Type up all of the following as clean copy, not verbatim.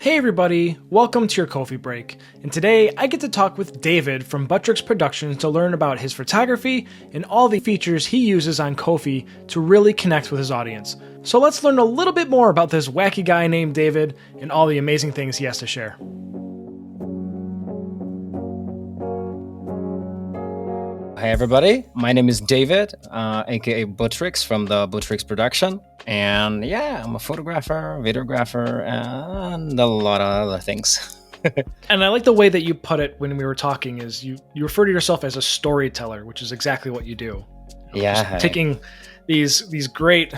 Hey everybody, welcome to your Ko-fi break, and today I get to talk with David from Butrix Productions to learn about his photography and all the features he uses on Ko-fi to really connect with his audience. So let's learn a little bit more about this wacky guy named David and all the amazing things he has to share. Hey everybody, my name is David, aka Butrix from the Butrix production, and yeah, I'm a photographer, videographer, and a lot of other things. And I like the way that you put it when we were talking is you refer to yourself as a storyteller, which is exactly what you do. Yeah, Just taking these great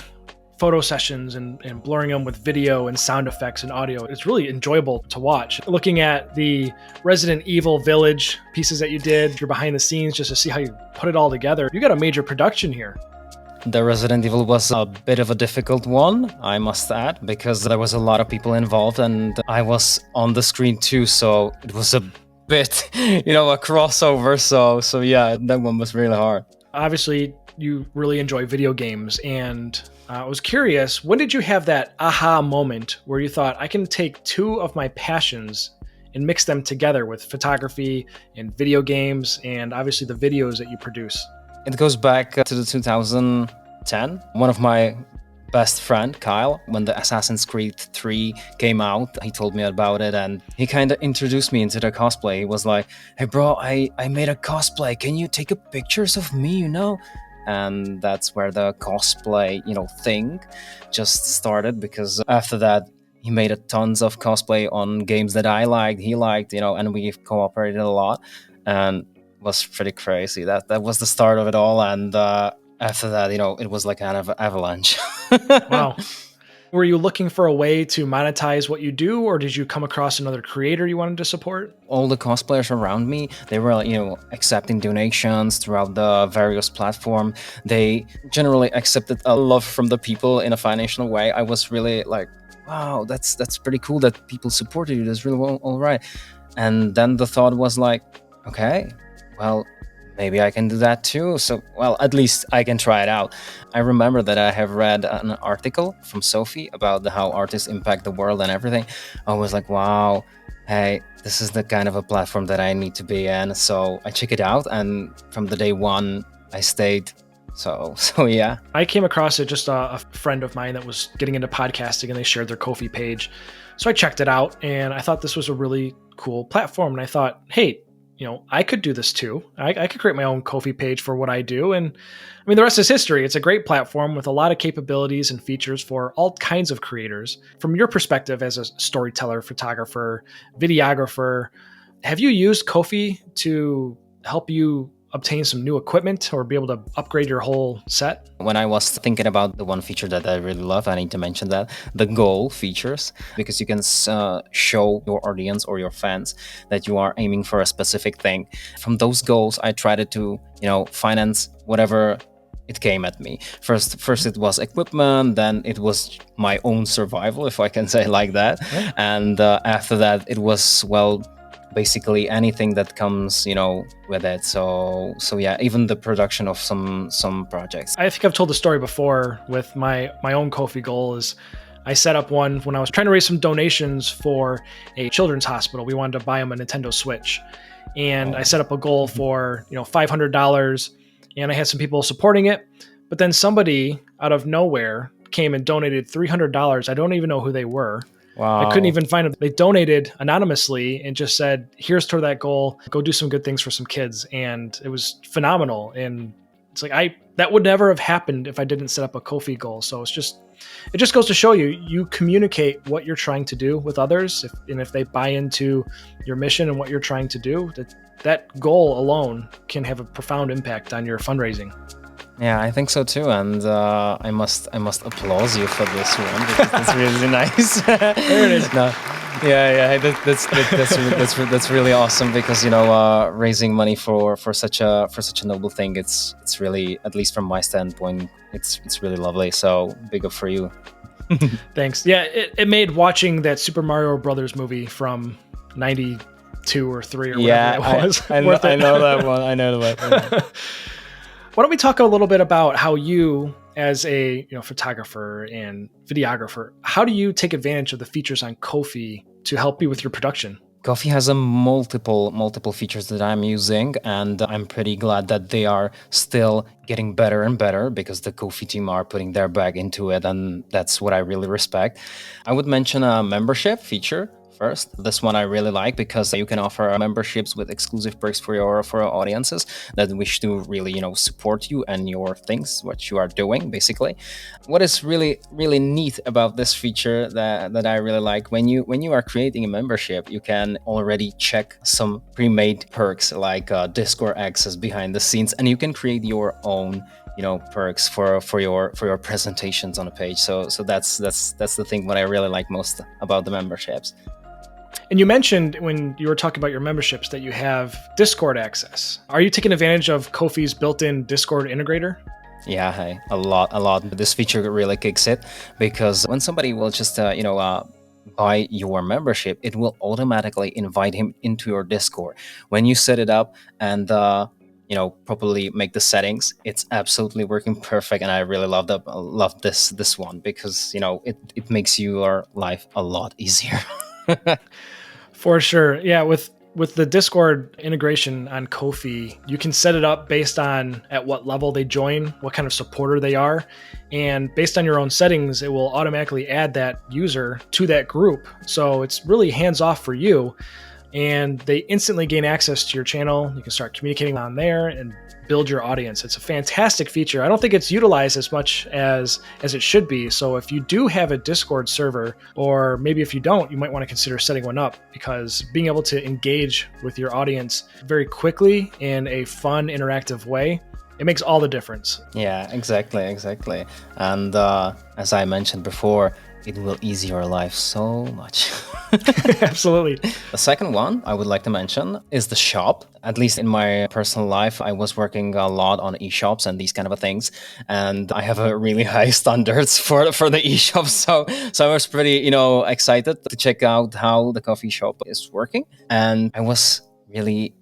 photo sessions and blurring them with video and sound effects and audio. It's really enjoyable to watch. Looking at the Resident Evil Village pieces that you did, you're behind the scenes just to see how you put it all together. You got a major production here. The Resident Evil was a bit of a difficult one, I must add, because there was a lot of people involved and I was on the screen too, so it was a bit, a crossover. So yeah, that one was really hard. Obviously, you really enjoy video games, and I was curious, when did you have that aha moment where you thought, I can take two of my passions and mix them together with photography and video games and obviously the videos that you produce? It goes back to the 2010. One of my best friend, Kyle, when the Assassin's Creed 3 came out, he told me about it and he kind of introduced me into the cosplay. He was like, hey bro, I made a cosplay. Can you take pictures of me, And that's where the cosplay, thing just started, because after that, he made tons of cosplay on games that I liked, he liked, and we've cooperated a lot, and it was pretty crazy. That was the start of it all, and after that, it was like an avalanche. Wow. Were you looking for a way to monetize what you do, or did you come across another creator you wanted to support? All the cosplayers around me, they were, accepting donations throughout the various platforms. They generally accepted a love from the people in a financial way. I was really like, wow, that's pretty cool that people supported you. That's really all right. And then the thought was like, okay, well, maybe I can do that too. So, well, at least I can try it out. I remember that I have read an article from Sophie about how artists impact the world and everything. I was like, wow, hey, this is the kind of a platform that I need to be in. So I checked it out, and from the day one, I stayed. So yeah. I came across it, just a friend of mine that was getting into podcasting, and they shared their Ko-fi page. So I checked it out, and I thought this was a really cool platform. And I thought, hey, I could do this too. I could create my own Ko-fi page for what I do. And I mean, the rest is history. It's a great platform with a lot of capabilities and features for all kinds of creators. From your perspective as a storyteller, photographer, videographer, have you used Ko-fi to help you obtain some new equipment or be able to upgrade your whole set? When I was thinking about the one feature that I really love, I need to mention that, the goal features, because you can show your audience or your fans that you are aiming for a specific thing. From those goals, I tried to, finance whatever it came at me. First it was equipment, then it was my own survival, if I can say like that. Yeah. And after that, it was, basically anything that comes, with it. So yeah, even the production of some projects. I think I've told the story before with my own Ko-fi goal is I set up one when I was trying to raise some donations for a children's hospital. We wanted to buy them a Nintendo Switch. And I set up a goal for, $500, and I had some people supporting it. But then somebody out of nowhere came and donated $300. I don't even know who they were. Wow. I couldn't even find them. They donated anonymously and just said, here's toward that goal, go do some good things for some kids. And it was phenomenal. And it's like, that would never have happened if I didn't set up a Ko-fi goal. So it just goes to show you communicate what you're trying to do with others. If they buy into your mission and what you're trying to do, that goal alone can have a profound impact on your fundraising. Yeah, I think so too, and I must applaud you for this one, because that's really nice. There it is. No, yeah, that's really awesome, because raising money for such a noble thing, it's really, at least from my standpoint, it's really lovely. So big up for you. Thanks. Yeah, it made watching that Super Mario Brothers movie from '92 or '3 or whatever it was. I know that one. I know that one. Why don't we talk a little bit about how you as a photographer and videographer, how do you take advantage of the features on Ko-fi to help you with your production? Ko-fi has a multiple features that I'm using, and I'm pretty glad that they are still getting better and better because the Ko-fi team are putting their bag into it, and that's what I really respect. I would mention a membership feature first. This one I really like because you can offer memberships with exclusive perks for your audiences that wish to really support you and your things, what you are doing basically. What is really neat about this feature that I really like, when you are creating a membership, you can already check some pre-made perks like Discord access behind the scenes, and you can create your own perks for your presentations on a page. So that's the thing what I really like most about the memberships. And you mentioned when you were talking about your memberships that you have Discord access. Are you taking advantage of Ko-fi's built-in Discord integrator? Yeah, hey, a lot. This feature really kicks it because when somebody will just buy your membership, it will automatically invite him into your Discord. When you set it up and properly make the settings, it's absolutely working perfect, and I really love this one because it makes your life a lot easier. For sure. Yeah, with the Discord integration on Ko-fi, you can set it up based on at what level they join, what kind of supporter they are, and based on your own settings, it will automatically add that user to that group. So it's really hands-off for you, and they instantly gain access to your channel. You can start communicating on there and build your audience. It's a fantastic feature. I don't think it's utilized as much as it should be. So if you do have a Discord server, or maybe if you don't, you might want to consider setting one up, because being able to engage with your audience very quickly in a fun, interactive way, it makes all the difference. Yeah, exactly. And as I mentioned before, it will ease your life so much. Absolutely. The second one I would like to mention is the shop. At least in my personal life, I was working a lot on e-shops and these kind of things, and I have a really high standards for the e-shops. So I was pretty excited to check out how the coffee shop is working, and I was really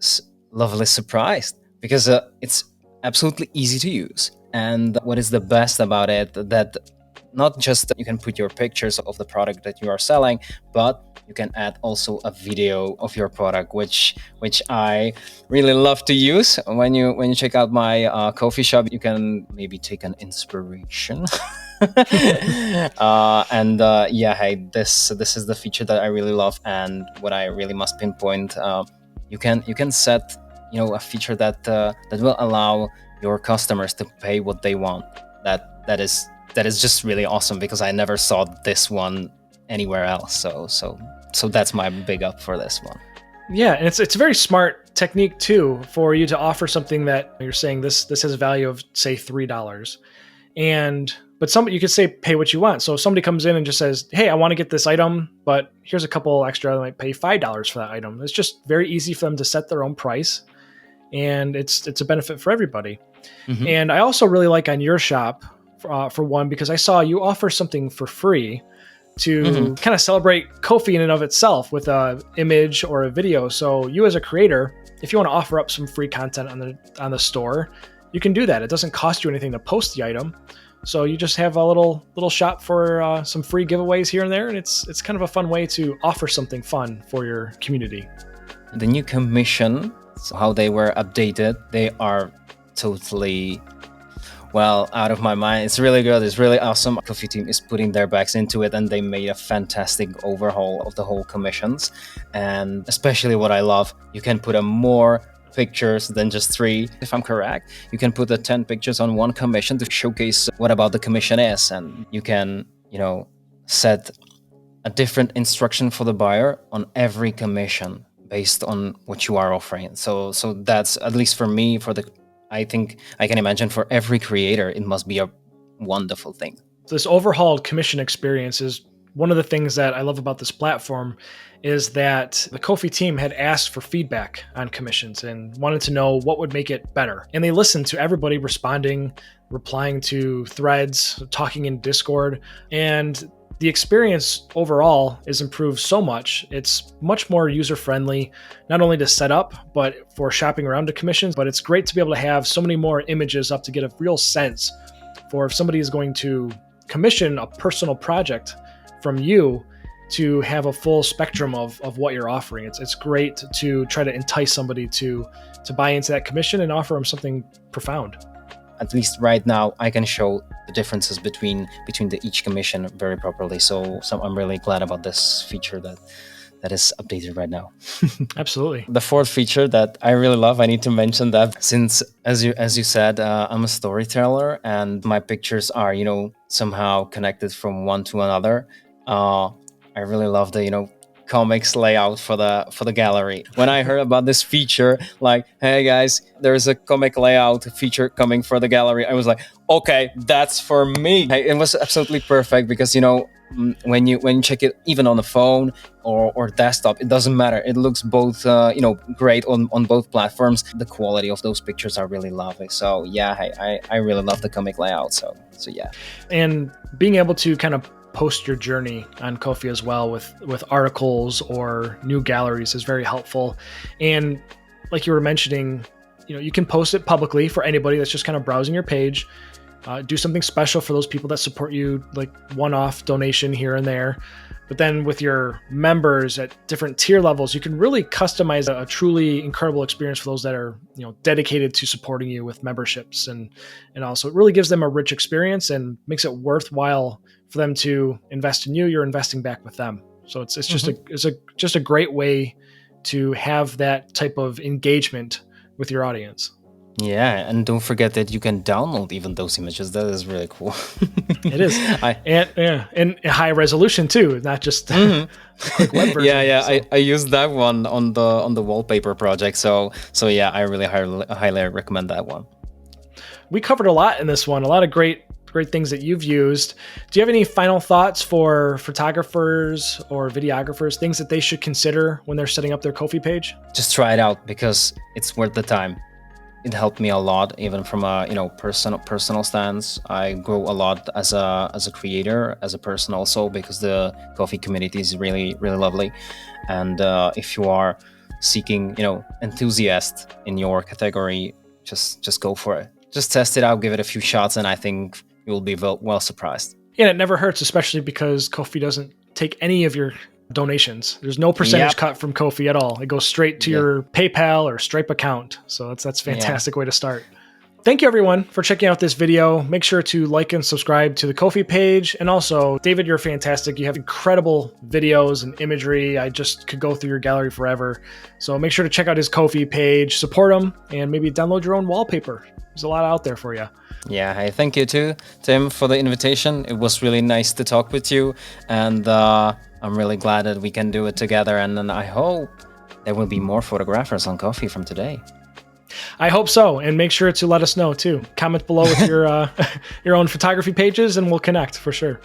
lovely surprised because it's absolutely easy to use. And what is the best about it, that not just you can put your pictures of the product that you are selling, but you can add also a video of your product, which I really love to use. When you check out my coffee shop, you can maybe take an inspiration. Hey, this is the feature that I really love, and what I really must pinpoint. You can set a feature that will allow your customers to pay what they want. That is just really awesome, because I never saw this one anywhere else. So that's my big up for this one. Yeah, and it's a very smart technique too, for you to offer something that you're saying this has a value of say $3, but somebody, you could say pay what you want. So if somebody comes in and just says, hey, I want to get this item, but here's a couple extra, I might pay $5 for that item. It's just very easy for them to set their own price, and it's a benefit for everybody. Mm-hmm. And I also really like on your shop, for one, because I saw you offer something for free to kind of celebrate Ko-fi in and of itself with a image or a video. So you as a creator, if you want to offer up some free content on the store, you can do that. It doesn't cost you anything to post the item. So you just have a little shop for some free giveaways here and there, and it's kind of a fun way to offer something fun for your community. The new commission, so how they were updated, they are totally out of my mind. It's really good. It's really awesome. Ko-fi team is putting their backs into it, and they made a fantastic overhaul of the whole commissions. And especially what I love, you can put more pictures than just 3. If I'm correct, you can put 10 pictures on one commission to showcase what about the commission is, and you can set a different instruction for the buyer on every commission based on what you are offering. So that's, at least for me, I think I can imagine for every creator, it must be a wonderful thing. This overhauled commission experience is one of the things that I love about this platform, is that the Ko-fi team had asked for feedback on commissions and wanted to know what would make it better. And they listened to everybody responding, replying to threads, talking in Discord, and the experience overall is improved so much. It's much more user-friendly, not only to set up, but for shopping around to commissions. But it's great to be able to have so many more images up to get a real sense for if somebody is going to commission a personal project from you to have a full spectrum of what you're offering. It's great to try to entice somebody to buy into that commission and offer them something profound. At least right now, I can show the differences between each commission very properly. So I'm really glad about this feature that is updated right now. Absolutely. The fourth feature that I really love, I need to mention that since, as you said, I'm a storyteller and my pictures are, somehow connected from one to another. I really love the, comics layout for the gallery. When I heard about this feature, like, hey guys, there's a comic layout feature coming for the gallery, I was like, okay, that's for me. It was absolutely perfect because, when you check it even on the phone or desktop, it doesn't matter. It looks both, great on both platforms. The quality of those pictures are really lovely. So yeah, I really love the comic layout. So yeah. And being able to kind of post your journey on Ko-fi as well with articles or new galleries is very helpful. And like you were mentioning, you can post it publicly for anybody that's just kind of browsing your page. Do something special for those people that support you, like one-off donation here and there. But then with your members at different tier levels, you can really customize a truly incredible experience for those that are, dedicated to supporting you with memberships. And also it really gives them a rich experience and makes it worthwhile for them to invest in you. You're investing back with them. So it's just a great way to have that type of engagement with your audience. Yeah, and don't forget that you can download even those images. That is really cool. It is, and high resolution too, not just quick web version. Yeah. So. I used that one on the wallpaper project. So yeah, I really highly recommend that one. We covered a lot in this one. A lot of great things that you've used. Do you have any final thoughts for photographers or videographers, things that they should consider when they're setting up their Ko-fi page? Just try it out because it's worth the time. It helped me a lot, even from a personal stance. I grow a lot as a creator, as a person also, because the Ko-fi community is really, really lovely. And if you are seeking, enthusiast in your category, just go for it. Just test it out, give it a few shots, and I think you'll be well surprised. Yeah, it never hurts, especially because Ko-fi doesn't take any of your donations. There's no percentage cut from Ko-fi at all. It goes straight to your PayPal or Stripe account. So that's a fantastic way to start. Thank you everyone for checking out this video. Make sure to like and subscribe to the Ko-fi page. And also, David, you're fantastic. You have incredible videos and imagery. I just could go through your gallery forever. So make sure to check out his Ko-fi page, support him, and maybe download your own wallpaper. There's a lot out there for you. Yeah, hey, thank you too, Tim, for the invitation. It was really nice to talk with you. And I'm really glad that we can do it together. And then I hope there will be more photographers on Ko-fi from today. I hope so. And make sure to let us know too. Comment below with your own photography pages and we'll connect for sure.